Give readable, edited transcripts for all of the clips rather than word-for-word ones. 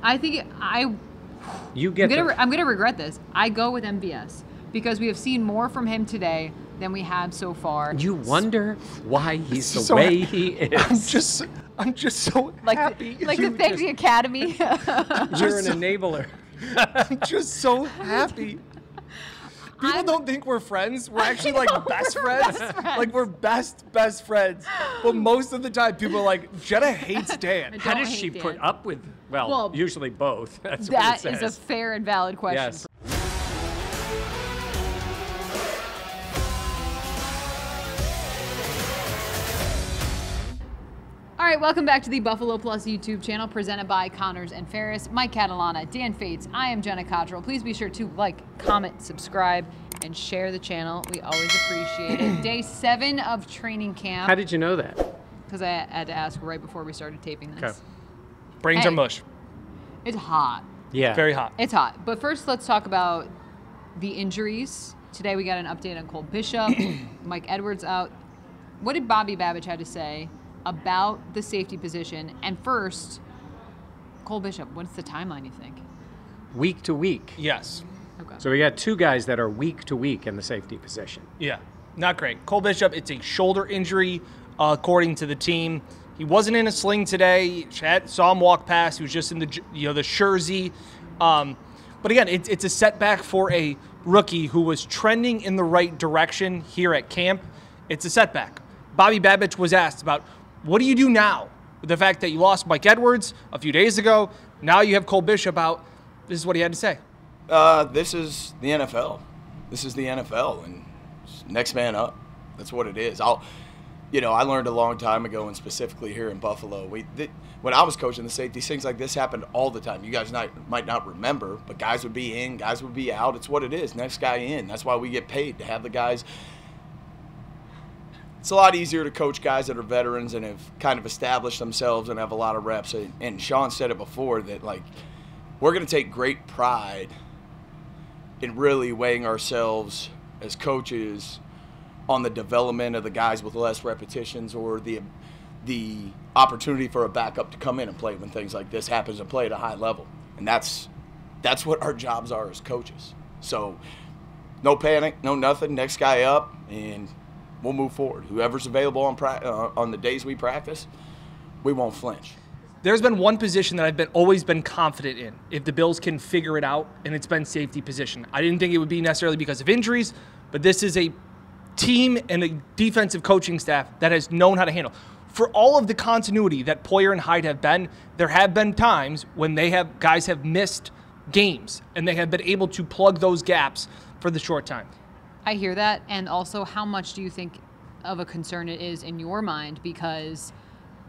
I think I'm gonna regret this. I go with MVS because we have seen more from him today than we have so far. You wonder why he's the way he is. I'm just so happy. Like to thank the Academy. You're an enabler. I'm just so happy. People don't think we're friends. We're actually like best friends. Like we're best friends. But most of the time, people are like, Jenna hates Dan. How does she put up with? Well, usually both. That's what it says. That is a fair and valid question. Yes. All right, welcome back to the Buffalo Plus YouTube channel presented by Connors and Ferris. Mike Catalana, Dan Fates, I am Jenna Cottrell. Please be sure to like, comment, subscribe, and share the channel. We always appreciate it. Day 7 of training camp. How did you know that? Because I had to ask right before we started taping this. Okay. Brains are mush. It's hot. Yeah. Very hot. It's hot. But first, let's talk about the injuries. Today we got an update on Cole Bishop, Mike Edwards out. What did Bobby Babich have to say about the safety position? And first, Cole Bishop, what's the timeline, you think? Week to week. Yes. Okay. So we got 2 guys that are week to week in the safety position. Yeah. Not great. Cole Bishop, it's a shoulder injury, according to the team. He wasn't in a sling today. Saw him walk past. He was just in the the jersey. But again, it's a setback for a rookie who was trending in the right direction here at camp. It's a setback. Bobby Babich was asked about, what do you do now with the fact that you lost Mike Edwards a few days ago? Now you have Cole Bishop out. This is what he had to say. This is the NFL. This is the NFL, and next man up. That's what it is. I learned a long time ago, and specifically here in Buffalo, when I was coaching the safeties, things like this happened all the time. You guys might not remember, but guys would be in, guys would be out. It's what it is. Next guy in. That's why we get paid to have the guys. It's a lot easier to coach guys that are veterans and have kind of established themselves and have a lot of reps. And Sean said it before that, like, we're going to take great pride in really weighing ourselves as coaches on the development of the guys with less repetitions or the opportunity for a backup to come in and play when things like this happens and play at a high level. And that's what our jobs are as coaches. So no panic, no nothing, next guy up, and we'll move forward. Whoever's available on the days we practice, we won't flinch. There's been one position that I've always been confident in, if the Bills can figure it out, and it's been safety position. I didn't think it would be necessarily because of injuries, but this is a team and a defensive coaching staff that has known how to handle. For all of the continuity that Poyer and Hyde have been, there have been times when guys have missed games, and they have been able to plug those gaps for the short time. I hear that, and also how much do you think of a concern it is in your mind, because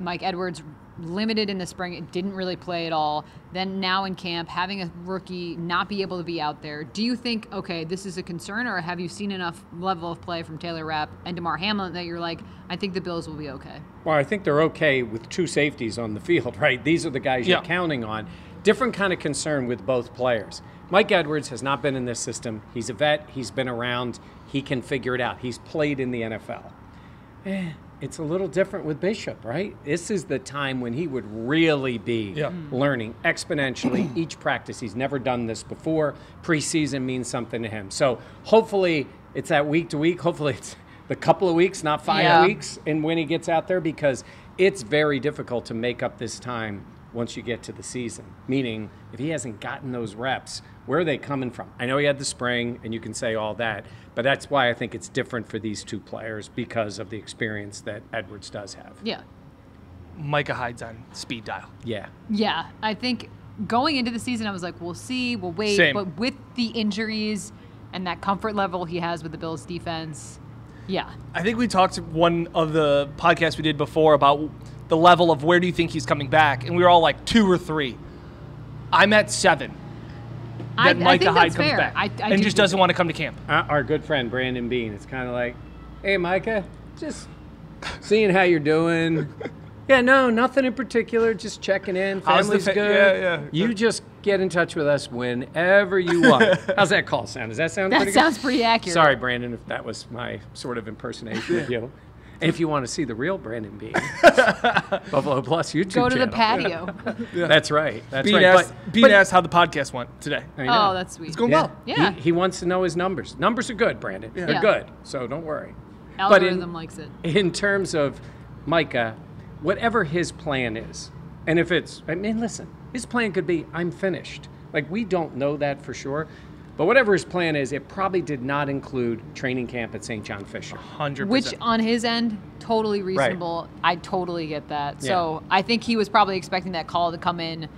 Mike Edwards limited in the spring, it didn't really play at all. Then now in camp, having a rookie not be able to be out there, do you think, okay, this is a concern, or have you seen enough level of play from Taylor Rapp and DeMar Hamlin that you're like, I think the Bills will be okay? Well, I think they're okay with 2 safeties on the field, right? These are the guys you're counting on. Different kind of concern with both players. Mike Edwards has not been in this system. He's a vet. He's been around. He can figure it out. He's played in the NFL. It's a little different with Bishop, right? This is the time when he would really be learning exponentially each practice. He's never done this before. Preseason means something to him. So hopefully it's that week to week. Hopefully it's the couple of weeks, not 5 weeks, and when he gets out there, because it's very difficult to make up this time once you get to the season. Meaning, if he hasn't gotten those reps, where are they coming from? I know he had the spring, and you can say all that, but that's why I think it's different for these 2 players, because of the experience that Edwards does have. Yeah. Micah Hyde's on speed dial. Yeah. Yeah, I think going into the season, I was like, we'll see, we'll wait. Same. But with the injuries and that comfort level he has with the Bills defense, yeah. I think we talked one of the podcasts we did before about the level of where do you think he's coming back, and we were all like 2 or 3. I'm at 7. That Micah Hyde comes back and just doesn't want to come to camp. Our good friend Brandon Bean, it's kind of like, hey, Micah, just seeing how you're doing. Yeah, no, nothing in particular, just checking in. Family's good. Yeah. You just get in touch with us whenever you want. How's that call sound? Does that sound pretty good? That sounds pretty accurate. Sorry, Brandon, if that was my sort of impersonation of you. If you want to see the real Brandon Bean, Buffalo Plus YouTube Go to channel. the patio. That's right. That's Bean right. asked how the podcast went today. I know. Oh, that's sweet. It's going well. Yeah. He wants to know his numbers. Numbers are good, Brandon. They're Yeah. good, so don't worry. Algorithm likes it. In terms of Micah, whatever his plan is, and if it's, I mean, listen, his plan could be, I'm finished. Like, we don't know that for sure. But whatever his plan is, it probably did not include training camp at St. John Fisher. 100%. Which, on his end, totally reasonable. Right. I totally get that. Yeah. So I think he was probably expecting that call to come in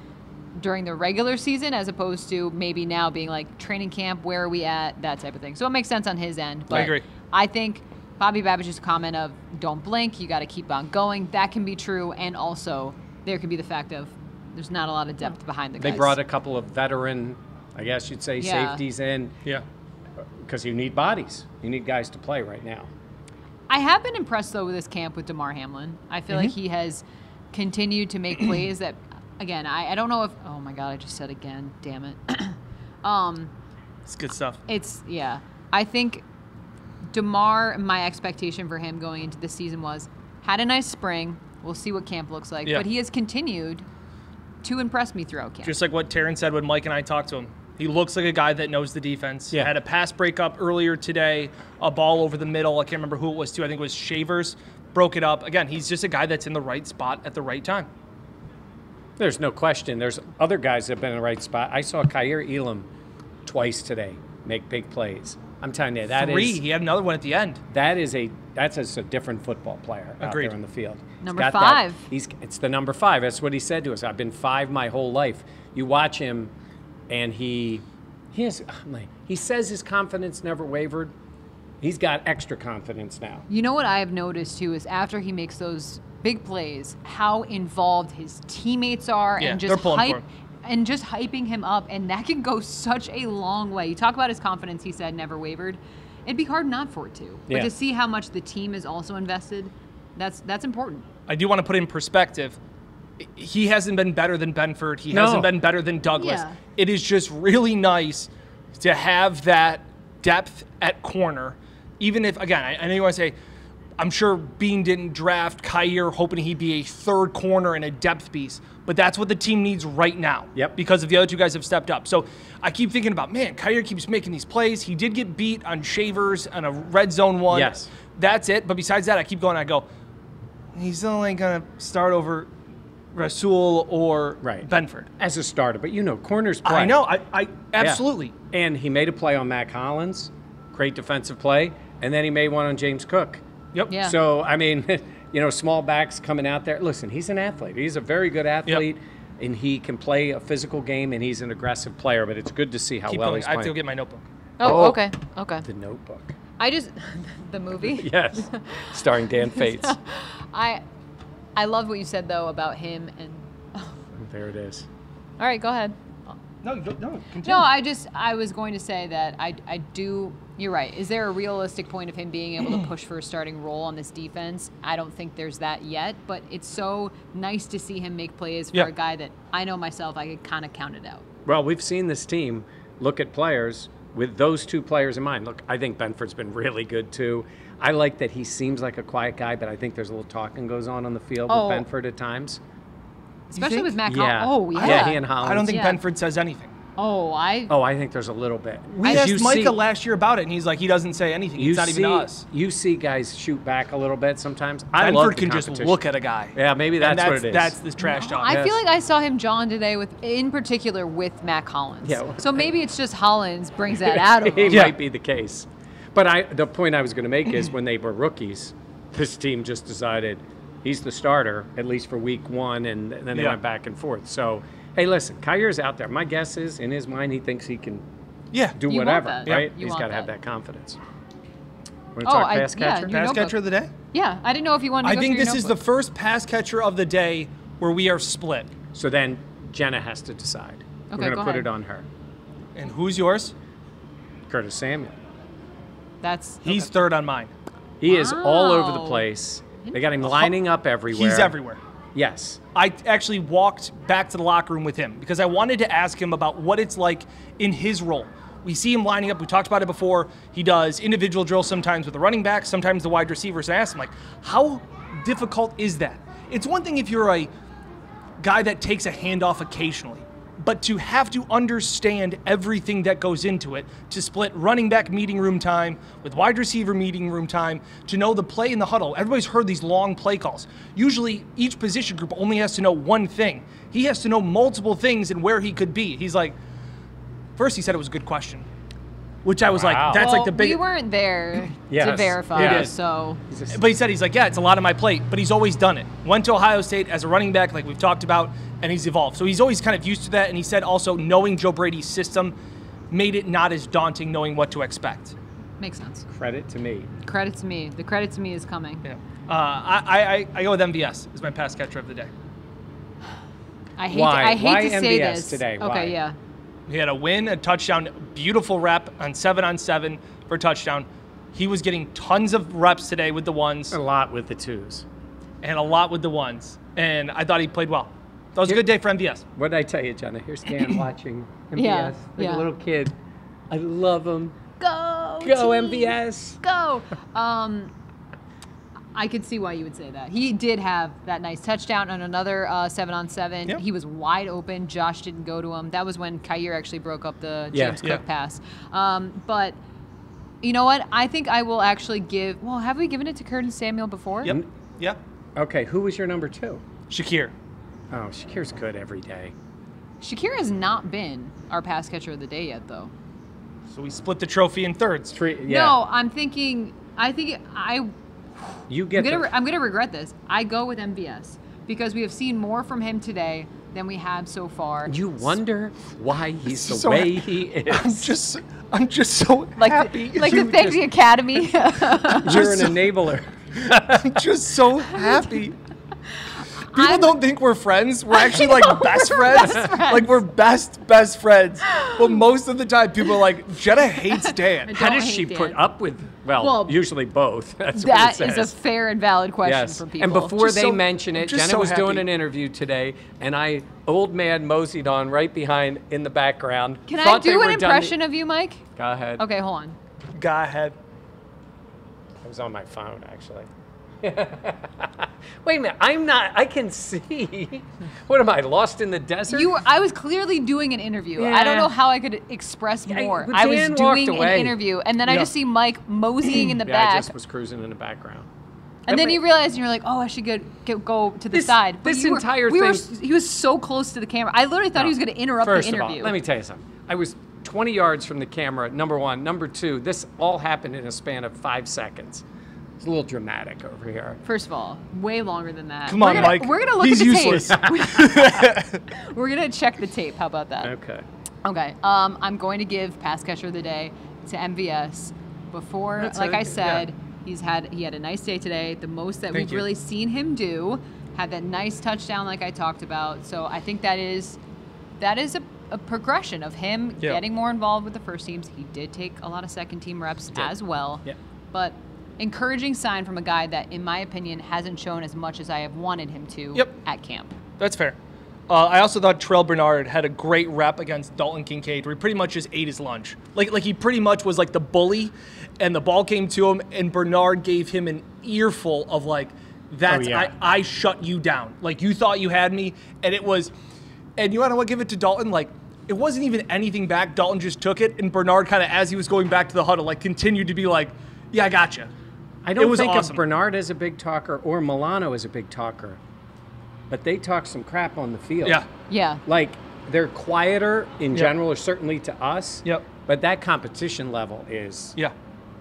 during the regular season as opposed to maybe now being like, training camp, where are we at, that type of thing. So it makes sense on his end. But I agree. I think Bobby Babbage's comment of, don't blink, you got to keep on going, that can be true. And also, there could be the fact of there's not a lot of depth behind the guys. They brought a couple of veteran, I guess you'd say, safeties in. Yeah. Because you need bodies. You need guys to play right now. I have been impressed, though, with this camp with DeMar Hamlin. I feel like he has continued to make plays that, again, I don't know if, oh my God, I just said again, damn it. It's good stuff. Yeah. I think DeMar, my expectation for him going into the season was, had a nice spring. We'll see what camp looks like. Yeah. But he has continued to impress me throughout camp. Just like what Taryn said when Mike and I talked to him. He looks like a guy that knows the defense. Yeah. Had a pass breakup earlier today, a ball over the middle. I can't remember who it was to. I think it was Shavers. Broke it up. Again, he's just a guy that's in the right spot at the right time. There's no question. There's other guys that have been in the right spot. I saw Kyer Elam twice today make big plays. I'm telling you, that Three. is... He had another one at the end. That's a different football player out Agreed. there on the field. Number He's got 5. It's the number 5. That's what he said to us. I've been 5 my whole life. You watch him, and he says his confidence never wavered. He's got extra confidence now. You know what I have noticed, too, is after he makes those big plays, how involved his teammates are Yeah, and they're just pulling for him. and just hyping him up, and that can go such a long way. You talk about his confidence, he said, never wavered. It'd be hard not for it to. But to see how much the team is also invested, that's important. I do want to put in perspective. He hasn't been better than Benford. He hasn't been better than Douglas. Yeah. It is just really nice to have that depth at corner. Even if, again, I know you want to say, I'm sure Bean didn't draft Kyer hoping he'd be a third corner and a depth piece, but that's what the team needs right now. Yep. Because of the other two guys have stepped up. So I keep thinking about, man, Kyer keeps making these plays. He did get beat on Shavers on a red zone one. Yes. That's it. But besides that, I keep going. I go, he's only going to start over Rasul or Benford as a starter. But corners play. I know. I absolutely. Yeah. And he made a play on Mac Hollins, great defensive play, and then he made one on James Cook. Yep. Yeah. So, I mean, small backs coming out there. Listen, he's an athlete. He's a very good athlete, and he can play a physical game, and he's an aggressive player. But it's good to see how well he's playing. I have to go get my notebook. Oh, okay. The Notebook. The movie? Yes, starring Dan Fates. I love what you said, though, about him. And There it is. all right, go ahead. No, continue. No, I was going to say that I do. You're right. Is there a realistic point of him being able to push for a starting role on this defense? I don't think there's that yet, but it's so nice to see him make plays for a guy that I know myself I could kind of count it out. Well, we've seen this team look at players with those two players in mind. Look, I think Benford's been really good too. I like that he seems like a quiet guy, but I think there's a little talking goes on the field with Benford at times. Especially with Mac Yeah. Hollins. Oh, yeah. Yeah, he and Hollins. I don't think Benford says anything. I think there's a little bit. We asked Micah last year about it, and he's like, he doesn't say anything. It's not even us. You see guys shoot back a little bit sometimes. Benford can just look at a guy. Yeah, maybe that's what it is. That's this trash talk. I feel like I saw him John today in particular with Mac Hollins. Yeah. So maybe it's just Hollins brings that out of him. It might be the case. But the point I was going to make is when they were rookies, this team just decided he's the starter, at least for week 1, and then they went back and forth. So, hey, listen, Kyer's out there. My guess is, in his mind, he thinks he can do You whatever, want that. right? You He's want got to have that. that confidence. Want to talk pass catcher? Pass catcher of the day? Yeah, I didn't know if you wanted to I go think through this your is the notebook. first pass catcher of the day where we are split. So then Jenna has to decide. We're going to put it on her. And who's yours? Curtis Samuel. He's third on mine. He is all over the place. They got him lining up everywhere. He's everywhere. Yes. I actually walked back to the locker room with him because I wanted to ask him about what it's like in his role. We see him lining up. We talked about it before. He does individual drills sometimes with the running back, sometimes the wide receivers. And I asked him, like, how difficult is that? It's one thing if you're a guy that takes a handoff occasionally, but to have to understand everything that goes into it, to split running back meeting room time with wide receiver meeting room time, to know the play in the huddle. Everybody's heard these long play calls. Usually each position group only has to know one thing. He has to know multiple things and where he could be. He's like, first he said it was a good question, which I was like, that's like the big. We weren't there to verify, so. But he said, he's like, yeah, it's a lot on my plate, but he's always done it. Went to Ohio State as a running back, like we've talked about, and he's evolved. So he's always kind of used to that, and he said also knowing Joe Brady's system made it not as daunting knowing what to expect. Makes sense. Credit to me. Credit to me. The credit to me is coming. Yeah. I go with MVS as my pass catcher of the day. I hate to say MVS this. Today? Okay, Why? yeah. He had a win, a touchdown, beautiful rep on 7-on-7 for a touchdown. He was getting tons of reps today with the ones. A lot with the twos. And a lot with the ones. And I thought he played well. That was a good day for MVS. What did I tell you, Jenna? Here's Dan watching MVS. Yeah, Like a little kid. I love him. Go Go, team, MVS. Go. I could see why you would say that. He did have that nice touchdown on another 7-on-7. Yep. He was wide open. Josh didn't go to him. That was when Kyer actually broke up the James Cook pass. But you know what? I think I will actually give. Well, have we given it to Curtis Samuel before? Yep. Yep. Okay, who was your number 2? Shakir. Oh, Shakir's good every day. Shakir has not been our pass catcher of the day yet, though. So we split the trophy in thirds. No, I'm thinking. You get. I'm gonna regret this. I go with MVS because we have seen more from him today than we have so far. You wonder why he's the way he is. I'm just so happy. To thank the Academy. You're an enabler. I'm just so happy. People don't think we're friends. We're actually like best friends. Like we're best friends. But most of the time, people are like, Jenna hates Dan. How does she put up with? Well, usually both. That's what that it is says. a fair and valid question from people. And before they mention it, Jenna was doing an interview today, and old man moseyed on right behind in the background. Can I do an impression of you, Mike? Go ahead. Okay, hold on. Go ahead. I was on my phone, actually. Wait a minute, I can see. What am I, lost in the desert? I was clearly doing an interview. Yeah. I don't know how I could express more. I was doing an interview, and then I just see Mike moseying in the back. I just was cruising in the background. And then you realize, and you're like, oh, I should go to the side. But He was so close to the camera. I literally thought he was going to interrupt the interview. First of all, let me tell you something. I was 20 yards from the camera, number one. Number two, this all happened in a span of 5 seconds. It's a little dramatic over here. First of all, way longer than that. Come on, Mike. We're gonna look He's at the useless. tape. We're gonna check the tape. How about that? Okay. Okay. I'm going to give pass catcher of the day to MVS. Before, I said, he had a nice day today. The most that we've really seen him do. Had that nice touchdown, like I talked about. So I think that is a progression of him getting more involved with the first teams. He did take a lot of second team reps as well. Yeah. But encouraging sign from a guy that, in my opinion, hasn't shown as much as I have wanted him to at camp. That's fair. I also thought Terrell Bernard had a great rep against Dalton Kincaid, where he pretty much just ate his lunch. Like he pretty much was like the bully, and the ball came to him, and Bernard gave him an earful of like, I shut you down. Like you thought you had me, and it was, and you want to give it to Dalton, like it wasn't even anything back. Dalton just took it, and Bernard kind of, as he was going back to the huddle, like continued to be like, yeah, I gotcha. I don't think of Bernard as a big talker or Milano as a big talker, but they talk some crap on the field. Yeah. Yeah. Like, they're quieter in general, or certainly to us. Yep. But that competition level is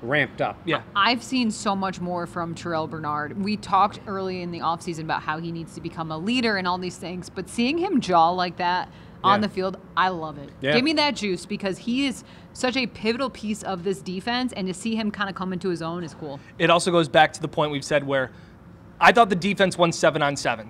ramped up. Yeah. I've seen so much more from Terrell Bernard. We talked early in the offseason about how he needs to become a leader and all these things, but seeing him jaw like that on the field, I love it. Yeah. Give me that juice, because he is such a pivotal piece of this defense, and to see him kind of come into his own is cool. It also goes back to the point we've said where I thought the defense won 7-on-7.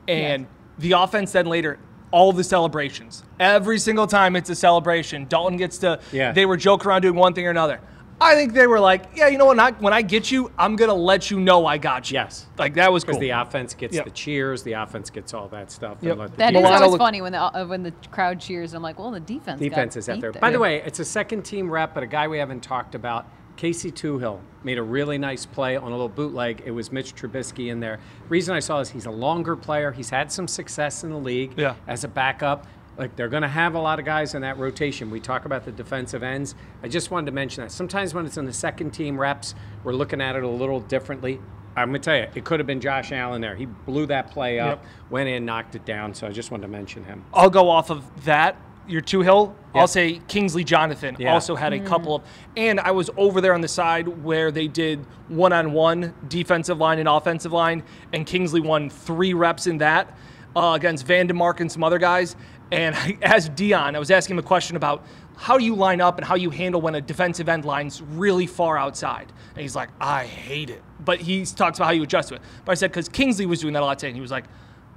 And the offense then later, all the celebrations. Every single time it's a celebration. Dalton gets to, they were joking around doing one thing or another. I think they were like, yeah, you know what? When I get you, I'm going to let you know I got you. Yes. Like, that was cool. Because the offense gets the cheers, the offense gets all that stuff. Yep. That is always funny when the crowd cheers. I'm like, well, the defense is out there. By the way, it's a second-team rep, but a guy we haven't talked about, Casey Tuhill, made a really nice play on a little bootleg. It was Mitch Trubisky in there. The reason I saw is he's a longer player. He's had some success in the league as a backup. Like, they're going to have a lot of guys in that rotation. We talk about the defensive ends. I just wanted to mention that. Sometimes when it's in the second-team reps, we're looking at it a little differently. I'm going to tell you, it could have been Josh Allen there. He blew that play up, went in, knocked it down, so I just wanted to mention him. I'll go off of that. Your Tuhill, I'll say Kingsley Jonathan also had a couple of, and I was over there on the side where they did one-on-one defensive line and offensive line, and Kingsley won 3 reps in that against Vandemark and some other guys. And I asked Dion, I was asking him a question about how do you line up and how you handle when a defensive end line's really far outside. And he's like, I hate it. But he talks about how you adjust to it. But I said, because Kingsley was doing that a lot today. And he was like,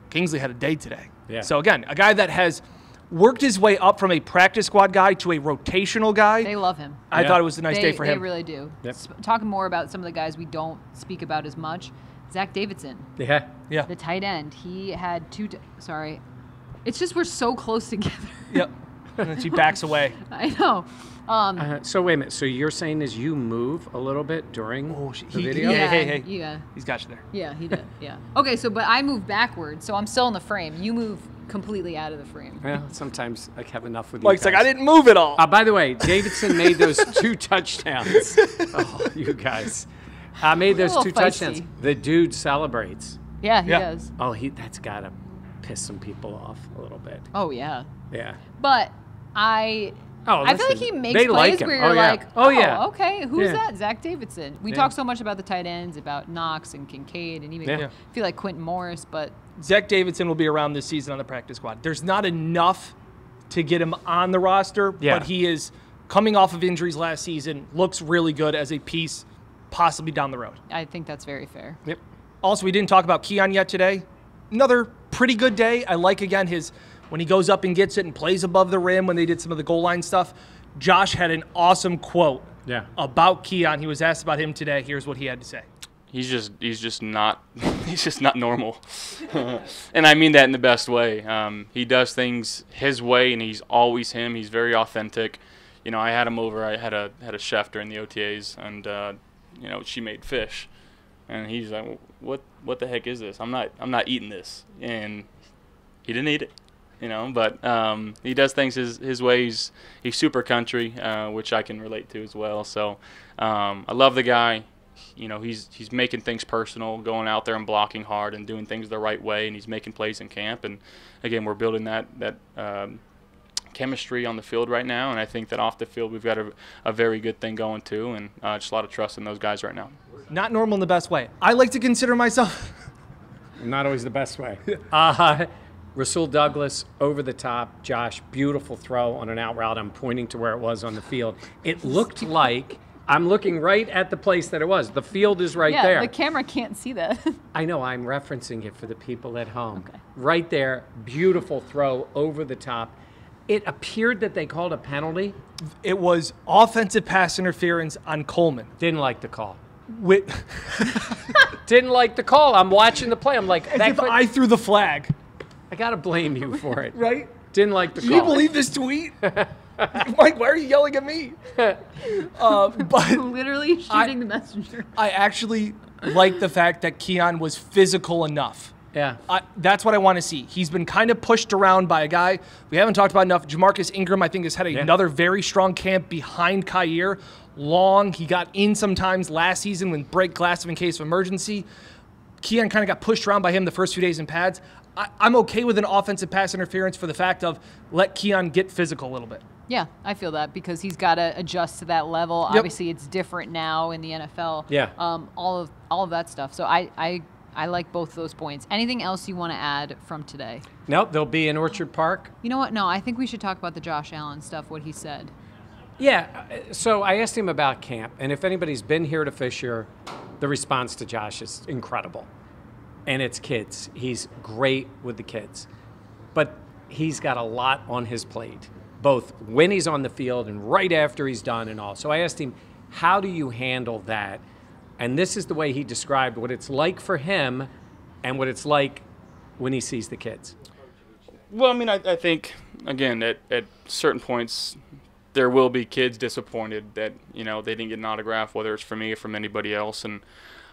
Kingsley had a day today. Yeah. So again, a guy that has worked his way up from a practice squad guy to a rotational guy. They love him. I thought it was a nice day for him. They really do. Yep. Talking more about some of the guys we don't speak about as much, Zach Davidson. Yeah. The tight end. He had it's just we're so close together. Yep. And then she backs away. I know. So wait a minute. So you're saying is you move a little bit during the video? Hey. Yeah. He's got you there. Yeah, he did. Yeah. Okay, but I moved backwards, so I'm still in the frame. You move completely out of the frame. Well, sometimes I have enough with you. Mike's like, I didn't move at all. By the way, Davidson made those 2 touchdowns. Oh, you guys. Made those 2 touchdowns. The dude celebrates. Yeah, he does. Oh, that's got to piss some people off a little bit. Oh, yeah. Yeah. But I feel like he makes plays like where you're like, okay, who's Yeah. that? Zach Davidson. We talk so much about the tight ends, about Knox and Kincaid, and even I feel like Quentin Morris, but Zach Davidson will be around this season on the practice squad. There's not enough to get him on the roster, but he is coming off of injuries last season, looks really good as a piece, possibly down the road. I think that's very fair. Yep. Also, we didn't talk about KEON yet today. Another pretty good day. I like, again, when he goes up and gets it and plays above the rim when they did some of the goal line stuff. Josh had an awesome quote about KEON. He was asked about him today. Here's what he had to say. He's just not normal. And I mean that in the best way. He does things his way, and he's always him. He's very authentic. You know, I had him over. I had a chef during the OTAs, and she made fish, and he's like, "What the heck is this? I'm not eating this." And he didn't eat it, But he does things his way. He's super country, which I can relate to as well. So I love the guy. He's making things personal, going out there and blocking hard and doing things the right way, and he's making plays in camp. And again, we're building that chemistry on the field right now, and I think that off the field we've got a very good thing going too, and just a lot of trust in those guys right now. Not normal in the best way. I like to consider myself not always the best way. Rasul Douglas over the top. Josh, beautiful throw on an out route. I'm pointing to where it was on the field. It looked like I'm looking right at the place that it was. The field is right there. Yeah, the camera can't see that. I know. I'm referencing it for the people at home. Okay. Right there. Beautiful throw over the top. It appeared that they called a penalty. It was offensive pass interference on Coleman. Didn't like the call. Didn't like the call. I'm watching the play. I'm like, I threw the flag. I got to blame you for it. Right? Didn't like the call. Can you believe this tweet? Mike, why are you yelling at me? But literally shooting the messenger. I actually like the fact that KEON was physical enough. Yeah. That's what I want to see. He's been kind of pushed around by a guy we haven't talked about enough. Jamarcus Ingram, I think, has had another very strong camp behind Kyer. Long. He got in sometimes last season when break glass in case of emergency. KEON kind of got pushed around by him the first few days in pads. I'm okay with an offensive pass interference for the fact of let KEON get physical a little bit. Yeah, I feel that because he's got to adjust to that level. Yep. Obviously, it's different now in the NFL. Yeah. All of that stuff. So I like both those points. Anything else you want to add from today? Nope. They'll be in Orchard Park. You know what? No, I think we should talk about the Josh Allen stuff. What he said. Yeah. So I asked him about camp, and if anybody's been here to Fisher, the response to Josh is incredible. And it's kids. He's great with the kids. But he's got a lot on his plate, both when he's on the field and right after he's done and all. So I asked him, How do you handle that? And this is the way he described what it's like for him and what it's like when he sees the kids. Well, I mean, I think, again, at certain points, there will be kids disappointed that, you know, they didn't get an autograph, whether it's from me or from anybody else. And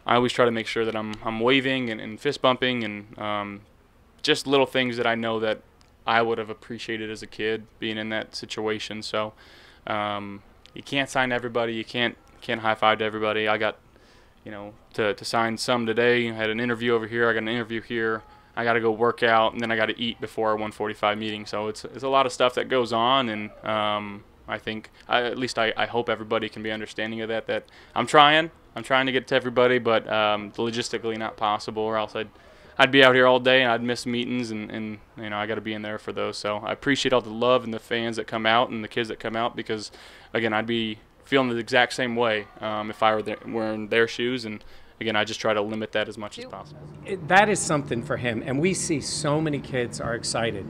I always try to make sure that I'm waving and fist bumping and just little things that I know that I would have appreciated as a kid being in that situation. So you can't sign to everybody. You can't high five to everybody. I got, you know, to sign some today. I had an interview over here. I got an interview here. I got to go work out, and then I got to eat before our 1:45 meeting. So it's a lot of stuff that goes on, and I think at least I hope everybody can be understanding of that. That I'm trying to get to everybody, but logistically not possible, or else I'd be out here all day and I'd miss meetings, and you know, I got to be in there for those. So I appreciate all the love and the fans that come out and the kids that come out, because again, I'd be feeling the exact same way if I were wearing their shoes. And again, I just try to limit that as much as possible. That is something for him, and we see so many kids are excited,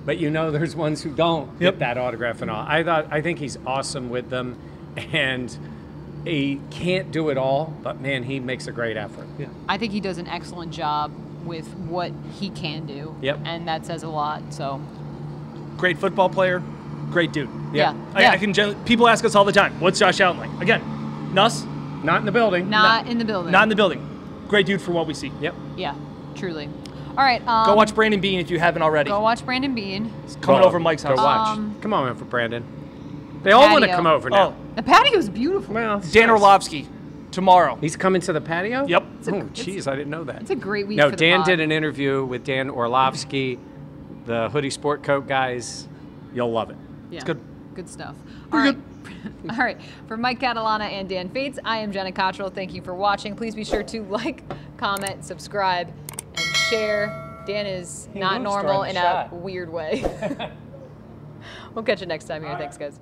but you know, there's ones who don't get that autograph and all. I think he's awesome with them, and he can't do it all, but man, he makes a great effort. Yeah. I think he does an excellent job with what he can do. Yep. And that says a lot. So great football player, great dude. Yeah. I can people ask us all the time, what's Josh Allen like? Again, Nuss, not in the building. Not in the building. Not in the building. Great dude for what we see. Yep. Yeah, truly. All right. Go watch Brandon Beane if you haven't already. Go watch Brandon Beane. It's coming over Mike's house. Go watch. Come on over, Brandon. They all want to come over now. The patio's beautiful. Well, Dan Orlovsky tomorrow. He's coming to the patio? Yep. Oh, jeez, I didn't know that. It's a great week No, for the Dan pod. did an interview with Dan Orlovsky, the hoodie sport coat guys. You'll love it. Yeah. It's good. Good stuff. All right. All right. For Mike Catalana and Dan Fates, I am Jenna Cottrell. Thank you for watching. Please be sure to like, comment, subscribe, and share. Dan is not normal in a weird way. We'll catch you next time here. Thanks, guys.